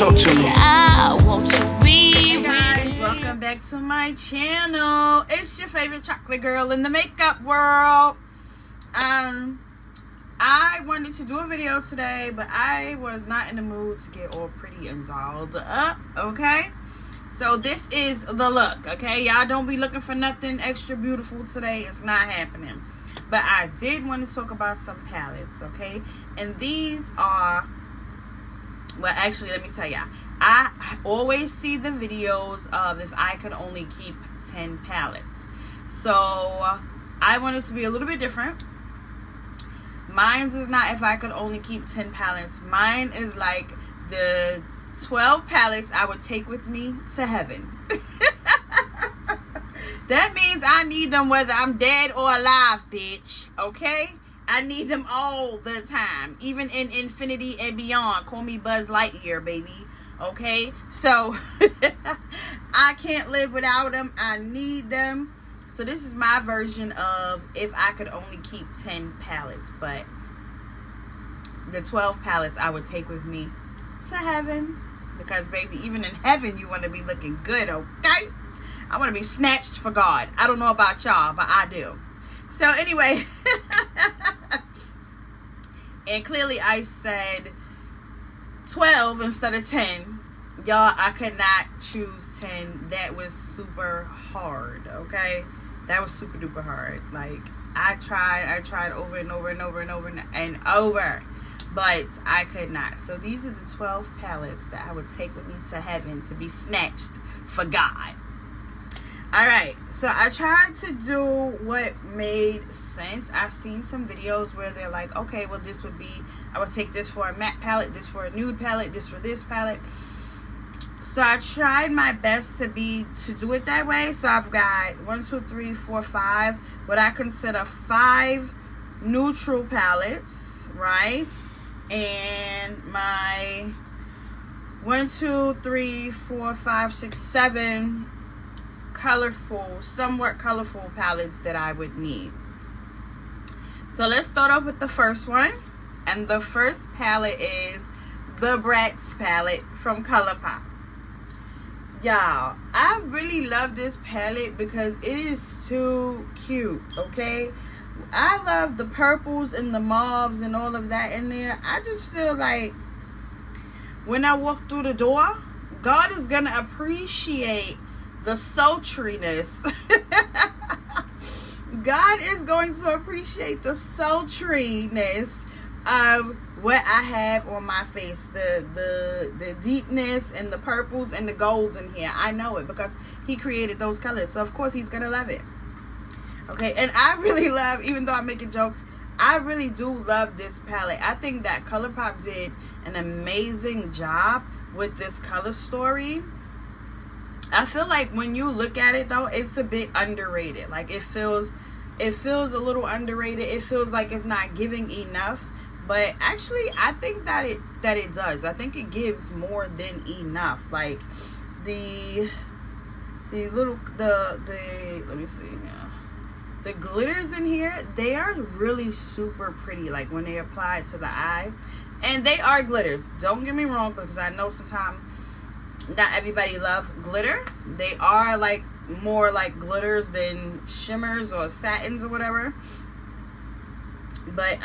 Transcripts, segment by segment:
Talk to me. I want to be. Hey guys, welcome back to my channel. It's your favorite chocolate girl in the makeup world. I wanted to do a video today, but I was not in the mood to get all pretty and dolled up, okay? So this is the look, okay? Y'all don't be looking for nothing extra beautiful today. It's not happening. But I did want to talk about some palettes, okay? And these are, well, actually, let me tell y'all. I always see the videos of if I could only keep 10 palettes. So I want it to be a little bit different. Mine's is not if I could only keep 10 palettes. Mine is like the 12 palettes I would take with me to heaven. That means I need them whether I'm dead or alive, bitch. Okay? I need them all the time. Even in infinity and beyond. Call me Buzz Lightyear, baby. Okay? So, I can't live without them. I need them. So this is my version of if I could only keep 10 palettes. But the 12 palettes I would take with me to heaven. Because, baby, even in heaven, you want to be looking good, okay? I want to be snatched for God. I don't know about y'all, but I do. So, anyway. And clearly I said 12 instead of 10. Y'all, I could not choose 10. That was super hard, okay? That was super duper hard. Like, I tried over and over and over and over and over, but I could not. So these are the 12 palettes that I would take with me to heaven to be snatched for God. Alright, so I tried to do what made sense. I've seen some videos where they're like, okay, well, this would be, I would take this for a matte palette, this for a nude palette, this for this palette. So I tried my best to do it that way. So I've got 1, 2, 3, 4, 5, what I consider 5 neutral palettes, right? And my 1, 2, 3, 4, 5, 6, 7 colorful, somewhat colorful palettes that I would need. So let's start off with the first one. And the first palette is the Bratz palette from ColourPop. Y'all, I really love this palette because it is too cute, okay? I love the purples and the mauves and all of that in there. I just feel like when I walk through the door, God is going to appreciate the sultriness. God is going to appreciate the sultriness of what I have on my face, the deepness and the purples and the golds in here. I know it because he created those colors, so of course he's gonna love it. Okay, and I really love, even though I'm making jokes, I really do love this palette. I think that ColourPop did an amazing job with this color story. I feel like when you look at it though, it's a bit underrated. Like it feels a little underrated. It feels like it's not giving enough. But actually, I think that it does. I think it gives more than enough. Like the let me see here. The glitters in here, they are really super pretty. Like when they apply it to the eye, and they are glitters. Don't get me wrong, because I know sometimes not everybody loves glitter. They are like more like glitters than shimmers or satins or whatever. But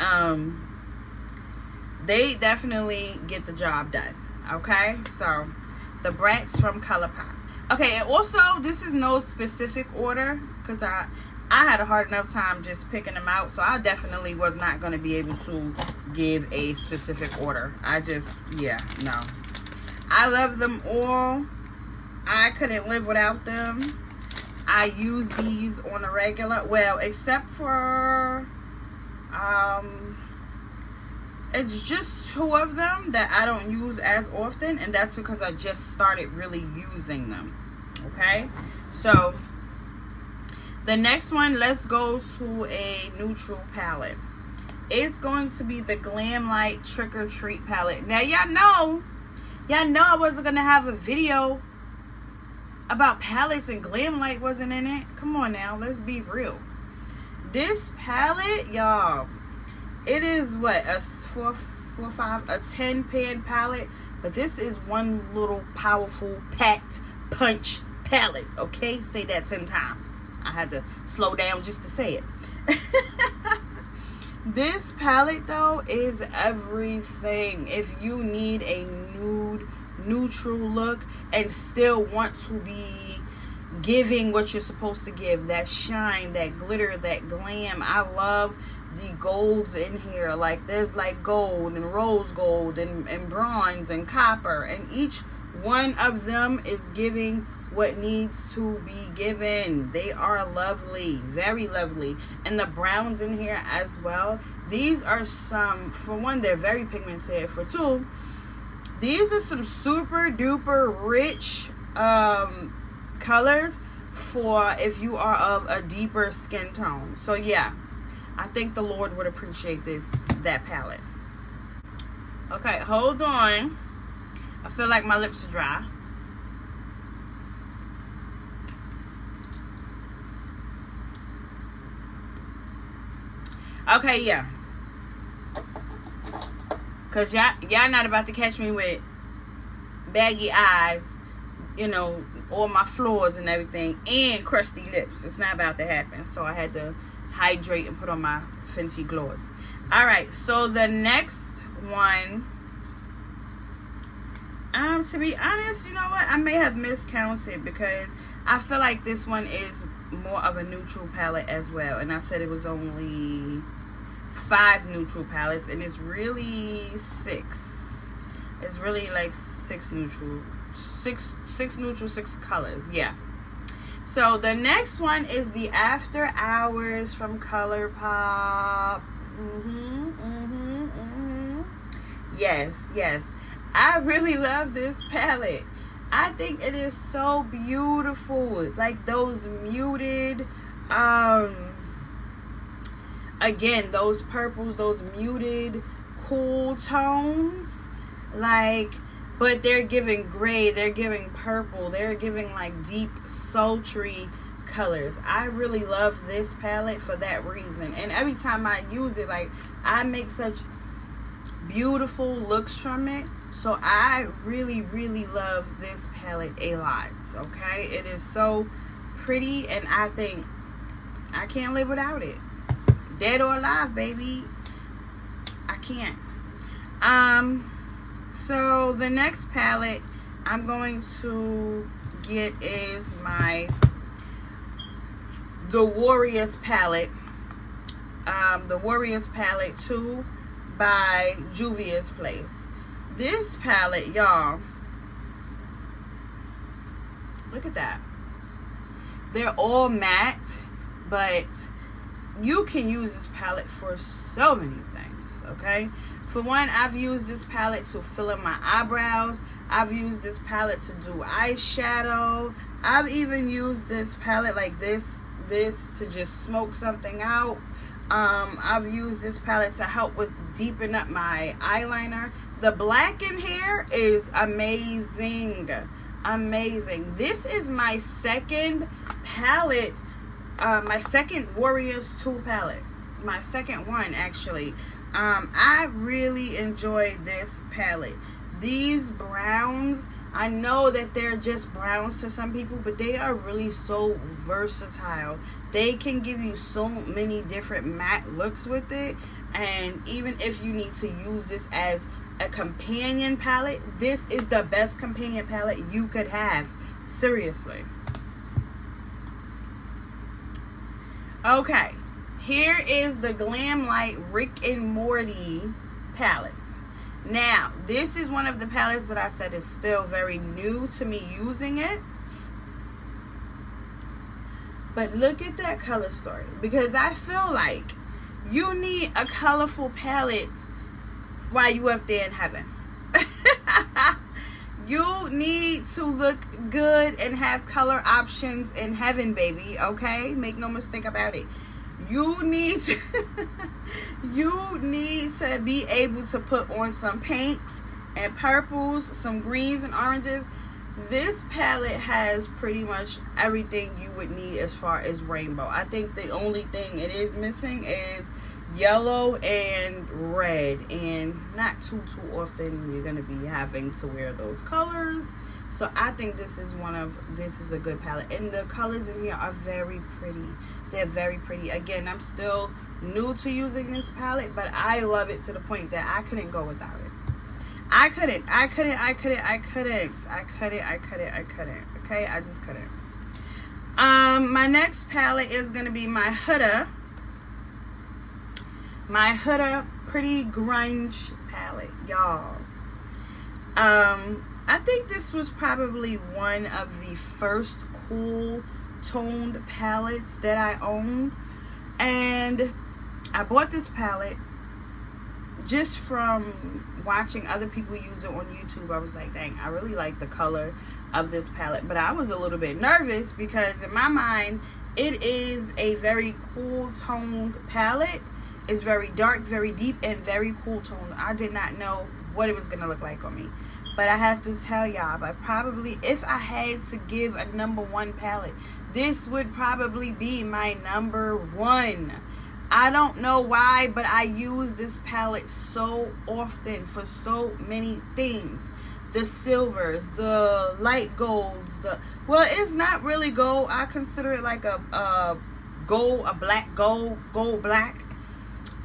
they definitely get the job done. Okay, so the Bratz from ColourPop. Okay, and also this is no specific order because I had a hard enough time just picking them out, so I definitely was not going to be able to give a specific order. No. I love them all. I couldn't live without them. I use these on a regular, well, except for it's just 2 of them that I don't use as often, and that's because I just started really using them. Okay, so the next one, let's go to a neutral palette. It's going to be the Glam Light Trick or Treat palette. Now y'all know I wasn't gonna have a video about palettes and Glam Light wasn't in it. Come on now, let's be real. This palette, y'all, it is what, a 4, 5, a 10 pan palette. But this is one little powerful, packed punch palette. Okay? Say that 10 times. I had to slow down just to say it. This palette, though, is everything. If you need a nude, neutral look and still want to be giving what you're supposed to give, that shine, that glitter, that glam. I love the golds in here. Like, there's like gold and rose gold and bronze and copper, and each one of them is giving what needs to be given. They are lovely, very lovely. And the browns in here as well. These are some, for one, they're very pigmented. For two, these are some super duper rich colors for if you are of a deeper skin tone. So yeah, I think the Lord would appreciate that palette. Okay, hold on. I feel like my lips are dry. Okay, yeah. Cause y'all not about to catch me with baggy eyes, you know, all my floors and everything, and crusty lips. It's not about to happen. So I had to hydrate and put on my Fenty gloss. Alright, so the next one, to be honest, you know what? I may have miscounted because I feel like this one is more of a neutral palette as well. And I said it was only 5 neutral palettes, and it's really 6. It's really like 6 neutral, 6 neutral, 6 colors. Yeah. So the next one is the After Hours from ColourPop. Yes, yes. I really love this palette. I think it is so beautiful. Like those muted, again, those purples, those muted, cool tones. Like, but they're giving gray, they're giving purple, they're giving like deep, sultry colors. I really love this palette for that reason. And every time I use it, like, I make such beautiful looks from it. So I really, really love this palette a lot. Okay, it is so pretty, and I think I can't live without it. Dead or alive, baby, I can't. So the next palette I'm going to get is the Warriors palette. The Warriors palette 2 by Juvia's Place. This palette, y'all, look at that. They're all matte, but you can use this palette for so many things, okay? For one, I've used this palette to fill in my eyebrows. I've used this palette to do eyeshadow. I've even used this palette like this to just smoke something out. I've used this palette to help with deepen up my eyeliner. The black in here is amazing. Amazing. This is my second palette, my second Warriors 2 palette. My second one, actually. I really enjoy this palette. These browns, I know that they're just browns to some people, but they are really so versatile. They can give you so many different matte looks with it. And even if you need to use this as a companion palette, this is the best companion palette you could have. Seriously. Okay. Here is the Glam Light Rick and Morty palette. Now, this is one of the palettes that I said is still very new to me using it. But look at that color story. Because I feel like you need a colorful palette while you up there in heaven. You need to look good and have color options in heaven, baby. Okay? Make no mistake about it. You need to be able to put on some pinks and purples, some greens and oranges. This palette has pretty much everything you would need as far as rainbow. I think the only thing it is missing is yellow and red, and not too often you're gonna be having to wear those colors. So I think this is a good palette, and the colors in here are very pretty. They're very pretty. Again, I'm still new to using this palette, but I love it to the point that I couldn't go without it. I couldn't. Okay, I just couldn't. My next palette is gonna be my Huda Pretty Grunge palette, y'all. I think this was probably one of the first cool toned palettes that I owned, and I bought this palette just from watching other people use it on YouTube. I was like, dang, I really like the color of this palette, but I was a little bit nervous because in my mind it is a very cool toned palette. It's very dark, very deep, and very cool toned. I did not know what it was gonna look like on me, but I have to tell y'all, but probably if I had to give a number one palette, this would probably be my number one. I don't know why, but I use this palette so often for so many things. The silvers, the light golds, well, it's not really gold. I consider it like a black gold black.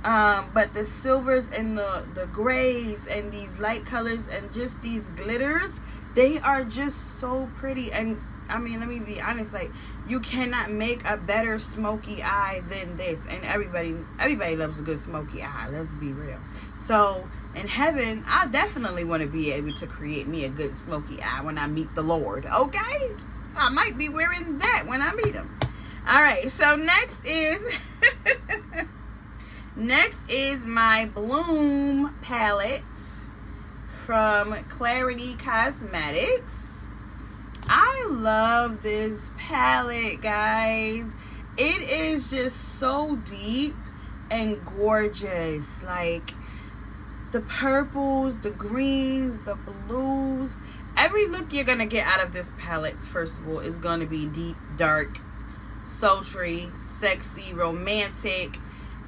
But the silvers and the grays and these light colors and just these glitters, they are just so pretty. And I mean, let me be honest, like, you cannot make a better smoky eye than this. And everybody loves a good smoky eye, let's be real. So in heaven, I definitely want to be able to create me a good smoky eye when I meet the Lord. Okay, I might be wearing that when I meet him. All right, so next is my Bloom palettes from Clarity Cosmetics. I love this palette, guys. It is just so deep and gorgeous. Like the purples, the greens, the blues. Every look you're gonna get out of this palette, first of all, is gonna be deep, dark, sultry, sexy, romantic.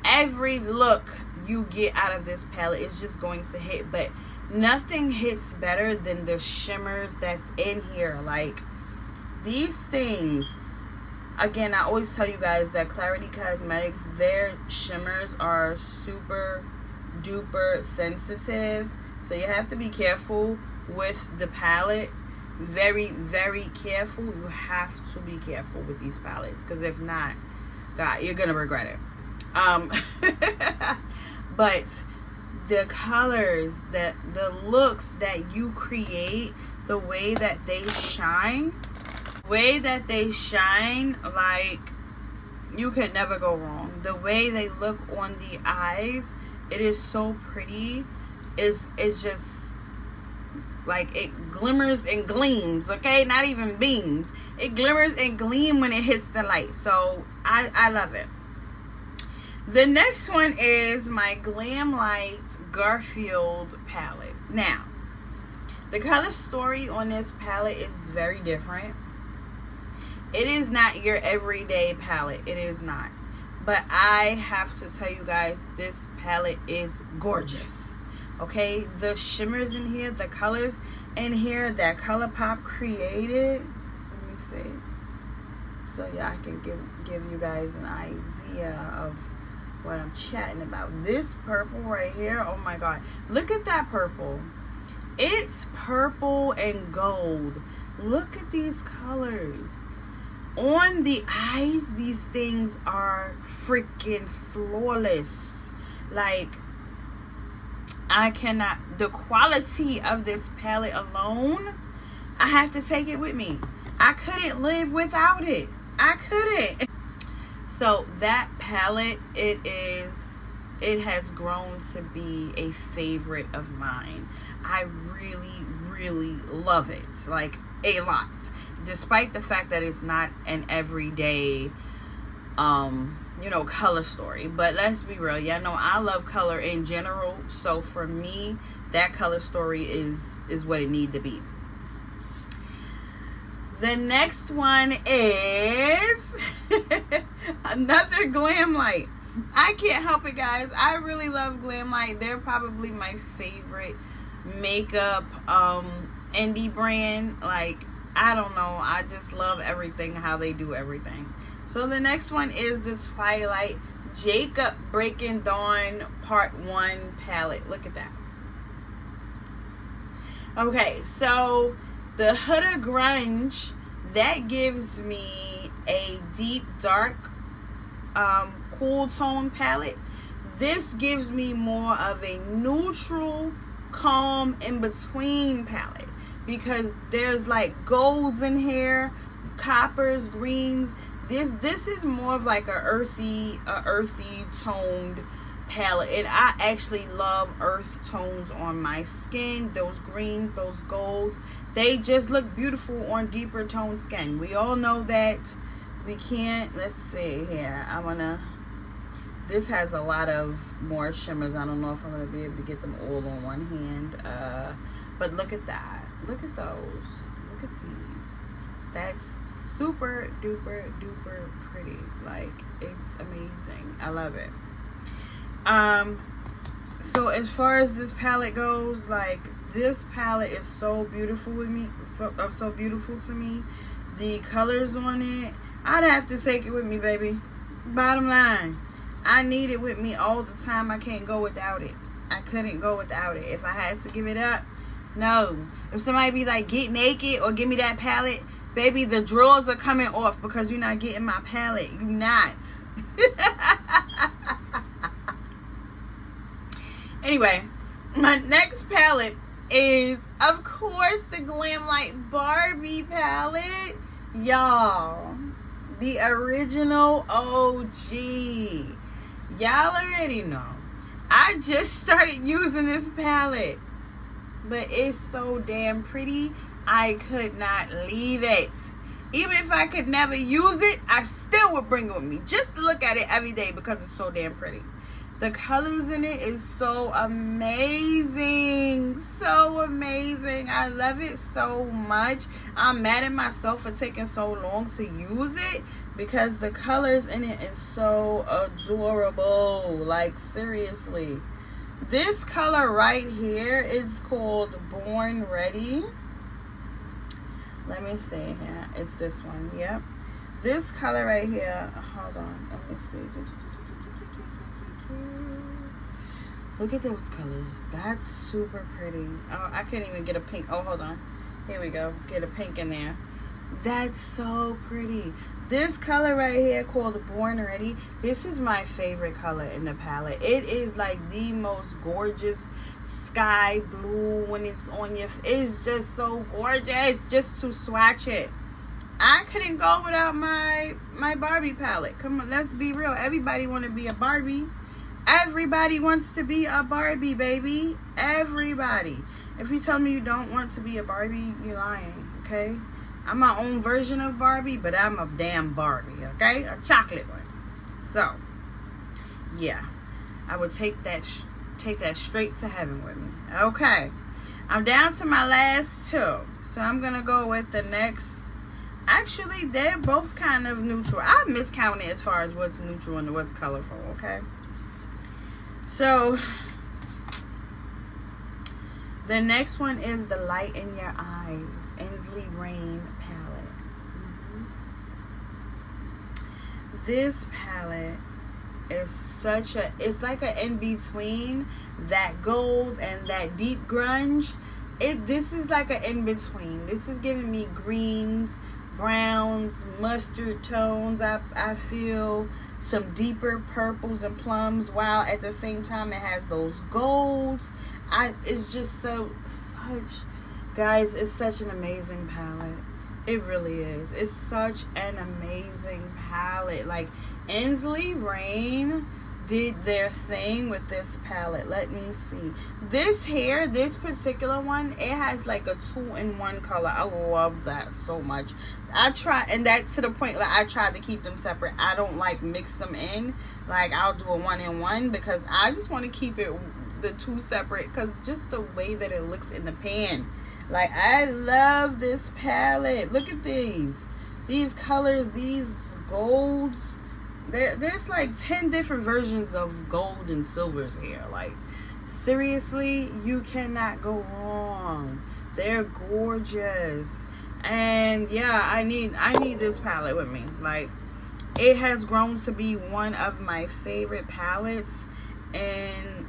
Every look you get out of this palette is just going to hit, but nothing hits better than the shimmers that's in here. Like these things, again, I always tell you guys that Clarity Cosmetics, their shimmers are super duper sensitive, so you have to be careful with the palette. Very, very careful. You have to be careful with these palettes, because if not, God, you're gonna regret it. But the colors, the looks that you create, the way that they shine, like, you could never go wrong. The way they look on the eyes, it is so pretty. It's just like, it glimmers and gleams, okay? Not even beams. It glimmers and gleams when it hits the light. So I love it. The next one is my Glam Light Garfield palette. Now, the color story on this palette is very different. It is not your everyday palette. It is not. But I have to tell you guys, this palette is gorgeous. Okay? The shimmers in here, the colors in here that ColourPop created. Let me see. So yeah, I can give you guys an idea of what I'm chatting about. This purple right here, oh my god, look at that purple. It's purple and gold. Look at these colors on the eyes. These things are freaking flawless. Like, I cannot, the quality of this palette alone, I have to take it with me. I couldn't live without it. I couldn't. So that palette, it has grown to be a favorite of mine. I really, really love it, like a lot, despite the fact that it's not an everyday color story. But let's be real, y'all know I love color in general, so for me, that color story is what it needs to be. The next one is another Glam Light. I can't help it, guys. I really love Glamlite. They're probably my favorite makeup indie brand. Like, I don't know, I just love everything, how they do everything. So the next one is the Twilight Jacob Breaking Dawn Part 1 palette. Look at that. Okay, so the Huda Grunge, that gives me a deep dark cool tone palette. This gives me more of a neutral, calm, in between palette, because there's like golds in here, coppers, greens. This is more of like a earthy toned palette, and I actually love earth tones on my skin. Those greens, those golds, they just look beautiful on deeper toned skin. We all know that. We can't, let's see here, this has a lot of more shimmers. I don't know if I'm going to be able to get them all on one hand, but look at that. Look at those. Look at these. That's super duper duper pretty. Like, it's amazing. I love it. So as far as this palette goes, like, this palette is so beautiful with me, so beautiful to me. The colors on it, I'd have to take it with me, baby. Bottom line, I need it with me all the time. I can't go without it. I couldn't go without it. If I had to give it up, no. If somebody be like, get naked or give me that palette, baby, the drawers are coming off because you're not getting my palette. You're not. Anyway, my next palette is, of course, the Glamlite Barbie palette. Y'all, the original OG. Y'all already know. I just started using this palette, but it's so damn pretty. I could not leave it. Even if I could never use it, I still would bring it with me just to look at it every day because it's so damn pretty. The colors in it is so amazing. So amazing. I love it so much. I'm mad at myself for taking so long to use it because the colors in it is so adorable. Like, seriously. This color right here is called Born Ready. Let me see here. It's this one. Yep. This color right here. Hold on. Let me see. Look at those colors. That's super pretty. Oh, I can't even get a pink. Oh, hold on. Here we go. Get a pink in there. That's so pretty. This color right here called Born Ready. This is my favorite color in the palette. It is like the most gorgeous sky blue when it's on your. It's just so gorgeous. Just to swatch it. I couldn't go without my Barbie palette. Come on, let's be real. Everybody want to be a Barbie. Everybody wants to be a Barbie, baby. Everybody. If you tell me you don't want to be a Barbie, you're lying, okay? I'm my own version of Barbie, but I'm a damn Barbie, okay? A chocolate one. So, yeah. I would take that straight to heaven with me. Okay. I'm down to my last two. So, I'm going to go with the next. Actually, they're both kind of neutral. I miscounted as far as what's neutral and what's colorful, okay? So, the next one is the Light in Your Eyes Inslee Rain palette. This palette is it's like an in-between that gold and that deep grunge. This is like an in-between. This is giving me greens, browns, mustard tones. I feel some deeper purples and plums, while at the same time it has those golds. It's just guys, it's such an amazing palette. It really is. It's such an amazing palette. Like, Inslee Rain did their thing with this palette. Let me see. This particular one, it has like a 2-in-1 color. I love that so much. And that to the point, like, I tried to keep them separate. I don't like mix them in. Like, I'll do a 1-in-1 because I just want to keep the two separate, because just the way that it looks in the pan. Like, I love this palette. Look at these colors, these golds. There's like 10 different versions of gold and silvers here. Like, seriously, you cannot go wrong. They're gorgeous. And yeah, I need this palette with me. Like, it has grown to be one of my favorite palettes in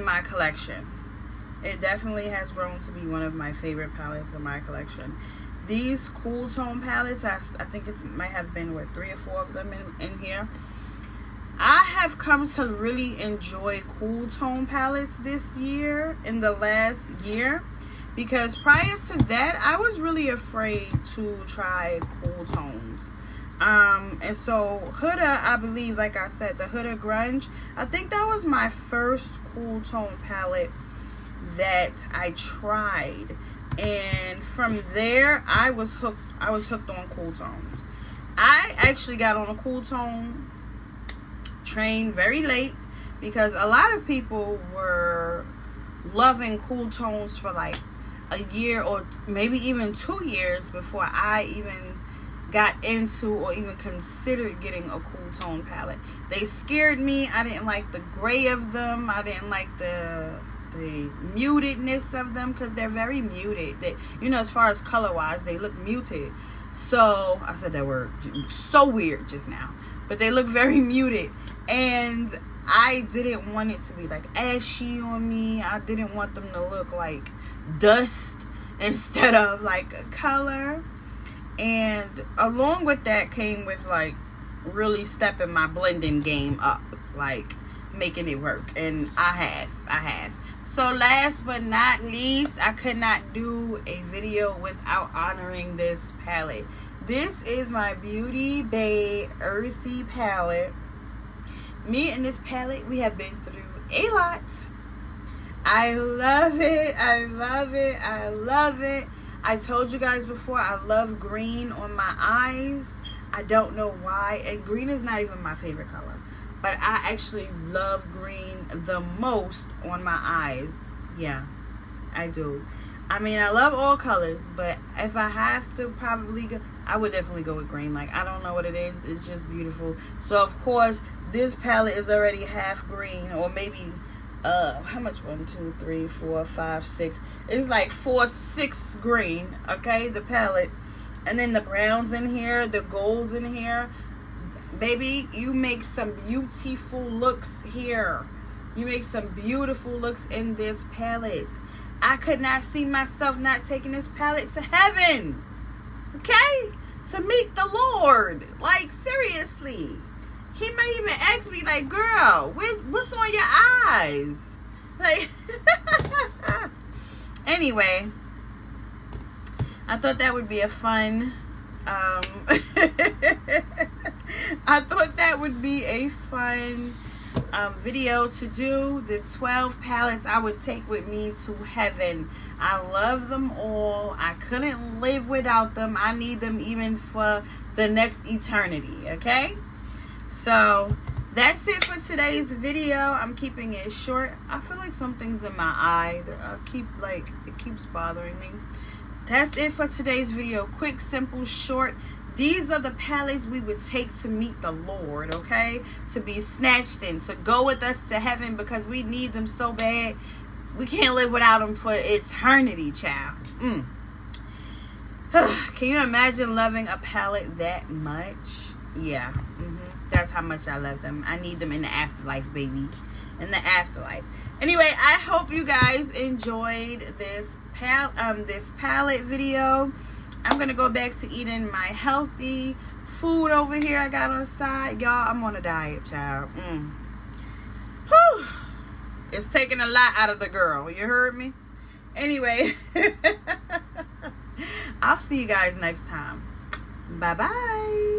my collection. It definitely has grown to be one of my favorite palettes in my collection. These cool tone palettes, I think it might have been, what, 3 or 4 of them in here. I have come to really enjoy cool tone palettes this year, in the last year. Because prior to that, I was really afraid to try cool tones. And so Huda, I believe, like I said, the Huda Grunge, I think that was my first cool tone palette that I tried. And from there, I was hooked on cool tones. I actually got on a cool tone train very late, because a lot of people were loving cool tones for like a year or maybe even 2 years before I even got into or even considered getting a cool tone palette. They scared me. I didn't like the gray of them. I didn't like the mutedness of them, because they're very muted. They, you know, as far as color wise, they look muted. So I said that word so weird just now, but they look very muted, and I didn't want it to be like ashy on me. I didn't want them to look like dust instead of like a color. And along with that came with like really stepping my blending game up, like making it work. And I have. So last but not least, I could not do a video without honoring this palette. This is my Beauty Bay Earthy palette. Me and this palette, we have been through a lot. I love it. I love it. I love it. I told you guys before, I love green on my eyes. I don't know why. And green is not even my favorite color, but I actually love green the most on my eyes. Yeah, I do. I mean, I love all colors, but if I have to probably go, I would definitely go with green. Like, I don't know what it is. It's just beautiful. So, of course, this palette is already half green, or maybe, how much? 1, 2, 3, 4, 5, 6. It's like 4, 6 green, okay, the palette. And then the browns in here, the golds in here. Baby, you make some beautiful looks here. You make some beautiful looks in this palette. I could not see myself not taking this palette to heaven, okay, to meet the Lord. Like, seriously. He might even ask me, like, girl, what's on your eyes? Like, anyway, I thought that would be a fun, I thought that would be a fun video to do. The 12 palettes I would take with me to heaven. I love them all. I couldn't live without them. I need them even for the next eternity, okay? So that's it for today's video. I'm keeping it short. I feel like something's in my eye that it keeps bothering me. That's it for today's video. Quick, simple, short. These are the palettes we would take to meet the Lord, okay? To be snatched in, to go with us to heaven, because we need them so bad. We can't live without them for eternity, child. Can you imagine loving a palette that much? Yeah. That's how much I love them. I need them in the afterlife, baby. In the afterlife. Anyway, I hope you guys enjoyed this palette video. I'm gonna go back to eating my healthy food over here I got on the side. Y'all, I'm on a diet, child. Whew. It's taking a lot out of the girl. You heard me? Anyway, I'll see you guys next time. Bye-bye.